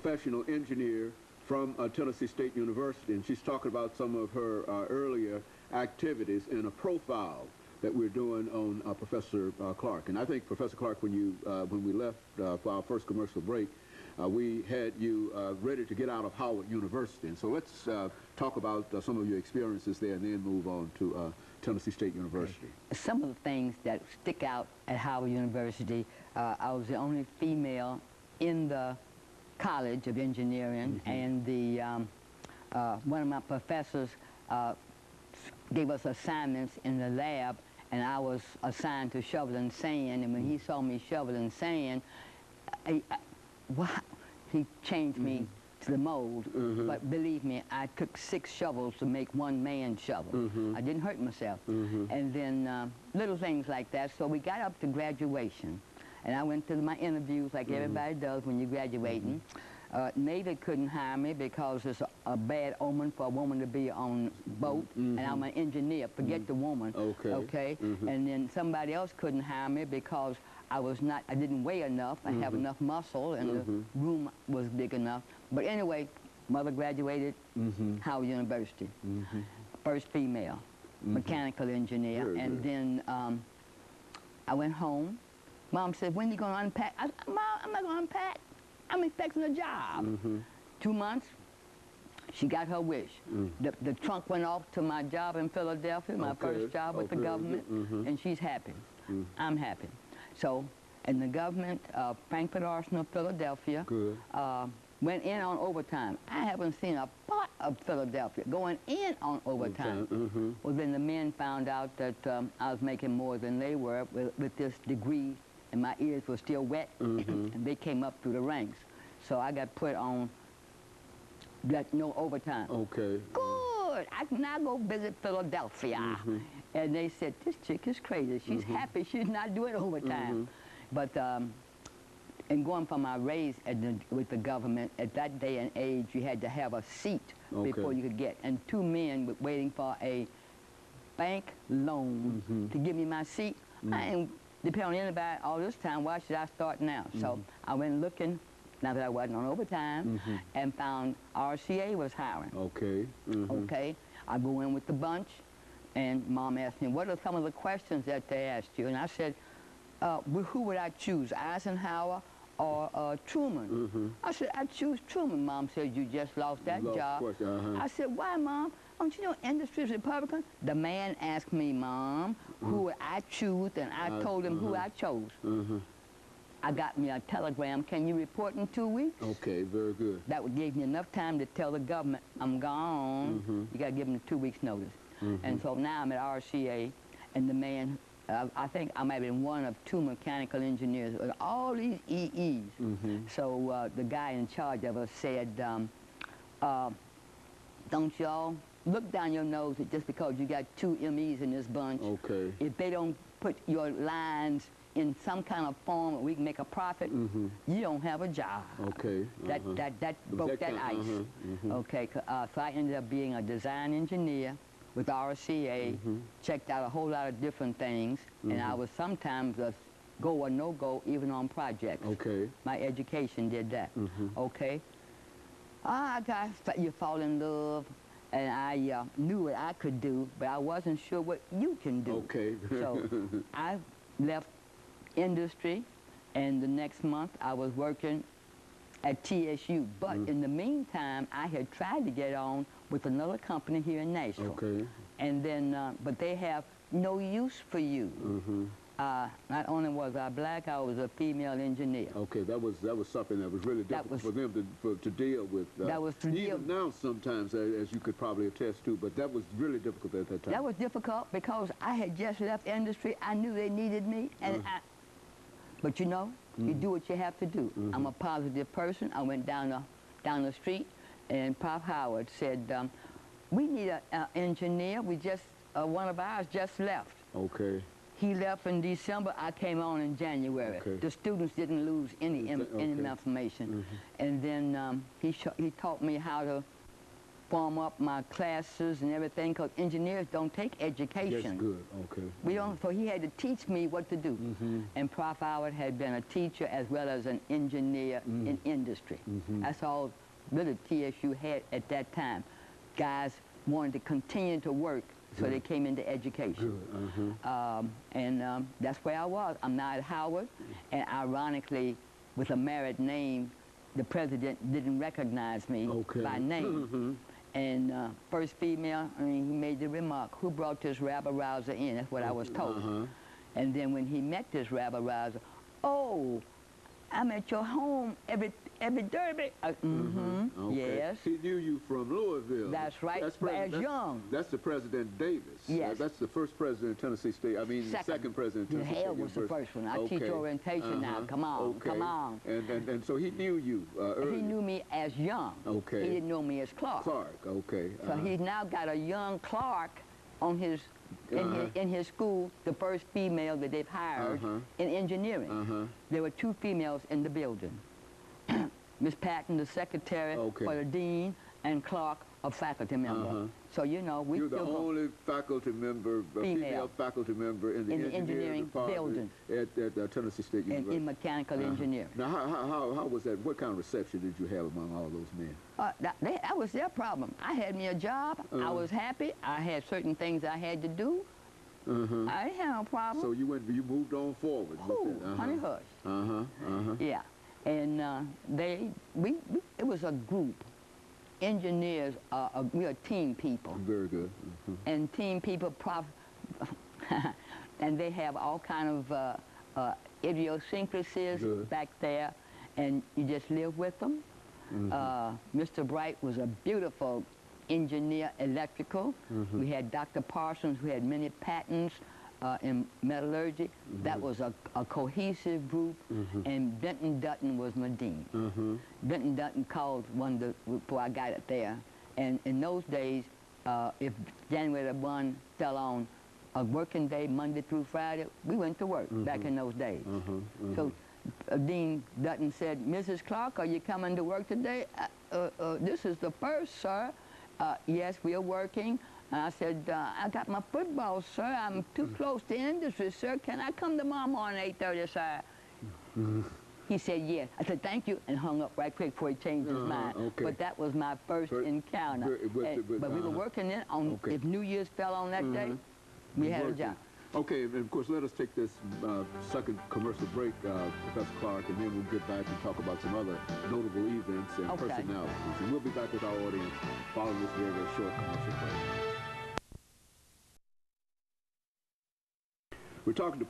professional engineer from Tennessee State University, and she's talking about some of her earlier activities in a profile that we're doing on Professor Clark. And I think, Professor Clark, when we left for our first commercial break, we had you ready to get out of Howard University. And so let's talk about some of your experiences there and then move on to Tennessee State University. Some of the things that stick out at Howard University, I was the only female in the College of Engineering, and the one of my professors gave us assignments in the lab, and I was assigned to shoveling sand, and when he saw me shoveling sand, he changed me to the mold, but believe me, I took 6 shovels to make one man shovel. I didn't hurt myself. And then little things like that. So we got up to graduation, and I went to my interviews like everybody does when you're graduating. Navy couldn't hire me because it's a bad omen for a woman to be on boat, and I'm an engineer, forget the woman, okay? And then somebody else couldn't hire me because I didn't weigh enough, I have enough muscle, and the room was big enough. But anyway, mother graduated Howard University, first female, mechanical engineer, and then I went home. Mom said, when are you going to unpack? I said, Mom, I'm not going to unpack. I'm expecting a job. 2 months, she got her wish. The trunk went off to my job in Philadelphia, my first job with the government, and she's happy. I'm happy. So, and the government, Frankfurt Arsenal, Philadelphia, went in on overtime. I haven't seen a part of Philadelphia going in on overtime. Well, then the men found out that I was making more than they were with this degree, and my ears were still wet, and they came up through the ranks. So I got put on no overtime. Good, I can now go visit Philadelphia. And they said, this chick is crazy. She's happy she's not doing overtime. But in going for my raise with the government, at that day and age, you had to have a seat before you could get. And 2 men were waiting for a bank loan to give me my seat. I ain't depend on anybody all this time. Why should I start now? So I went looking, now that I wasn't on overtime, and found RCA was hiring. I go in with the bunch, and Mom asked me, what are some of the questions that they asked you? And I said, who would I choose, Eisenhower or Truman? I said, I'd choose Truman. Mom said, you just lost that job. I said, why, Mom? Don't you know industry's Republican? The man asked me, Mom, who would I choose, and I told him who I chose. I got me a telegram, can you report in 2 weeks? Very good. That would give me enough time to tell the government, I'm gone. You got to give them 2 weeks notice. And so now I'm at RCA, and the man, I think I might have been one of 2 mechanical engineers with all these EEs. So the guy in charge of us said, don't y'all look down your nose just because you got 2 MEs in this bunch. If they don't put your lines in some kind of form where we can make a profit, you don't have a job. That broke that ice. So I ended up being a design engineer with RCA, checked out a whole lot of different things, and I was sometimes a go or no go even on projects. My education did that. You fall in love, and I knew what I could do, but I wasn't sure what you can do. So I left industry, and the next month I was working at TSU. But in the meantime, I had tried to get on with another company here in Nashville. And then, but they have no use for you. Not only was I black, I was a female engineer. That was something that was really difficult for them to deal with. That was to deal even now sometimes, as you could probably attest to, but that was really difficult at that time. That was difficult because I had just left industry. I knew they needed me, and but you know, you do what you have to do. I'm a positive person. I went down the street, and Prof. Howard said, we need an engineer. We just, one of ours just left. He left in December. I came on in January. The students didn't lose any information. And then he taught me how to form up my classes and everything, because engineers don't take education. That's good. Okay. We don't, so he had to teach me what to do. And Prof. Howard had been a teacher as well as an engineer in industry. That's all really TSU had at that time. Guys wanted to continue to work, so they came into education. That's where I was. I'm now at Howard, and ironically, with a married name, the president didn't recognize me by name. And first female, I mean, he made the remark, "Who brought this rabble-rouser in?" That's what I was told. And then when he met this rabble-rouser, "Oh, I'm at your home every derby." Yes. He knew you from Louisville. That's right, as young. That's the President Davis. Yes. That's the first president of Tennessee State. I mean, the second president of Tennessee State Hell was the first one. I teach orientation now. Come on, come on. And so he knew you early. He knew me as young. Okay. He didn't know me as Clark. Clark, okay. So he's now got a young Clark on his in his school, the first female that they've hired in engineering. There were 2 females in the building. Miss Patton, the secretary for the dean, and Clark, a faculty member. So, you know, You're the only faculty member, female faculty member in the engineering building at Tennessee State University. In mechanical engineering. Now, how was that? What kind of reception did you have among all those men? That was their problem. I had me a job. I was happy. I had certain things I had to do. I didn't have no problem. So you moved on forward. Ooh, honey hush. Yeah. And it was a group. Engineers, we are team people. Very good. And team people, and they have all kind of idiosyncrasies back there, and you just live with them. Mr. Bright was a beautiful engineer, electrical. We had Dr. Parsons, who had many patents in metallurgy. That was a cohesive group, and Benton Dutton was my dean. Benton Dutton called before I got it there, and in those days, if January 1 fell on a working day, Monday through Friday, we went to work back in those days. So Dean Dutton said, "Mrs. Clark, are you coming to work today?" "This is the first, sir." "Yes, we are working." I said, "I got my football, sir. I'm too close to industry, sir. Can I come tomorrow morning at 8:30, sir?" He said, "Yes." I said, "Thank you," and hung up right quick before he changed his mind. But that was my first encounter. But we were working in on, if New Year's fell on that day, we had a job. Okay, and of course, let us take this second commercial break, Professor Clark, and then we'll get back and talk about some other notable events and personalities. And we'll be back with our audience following this very, very short commercial break. We're talking to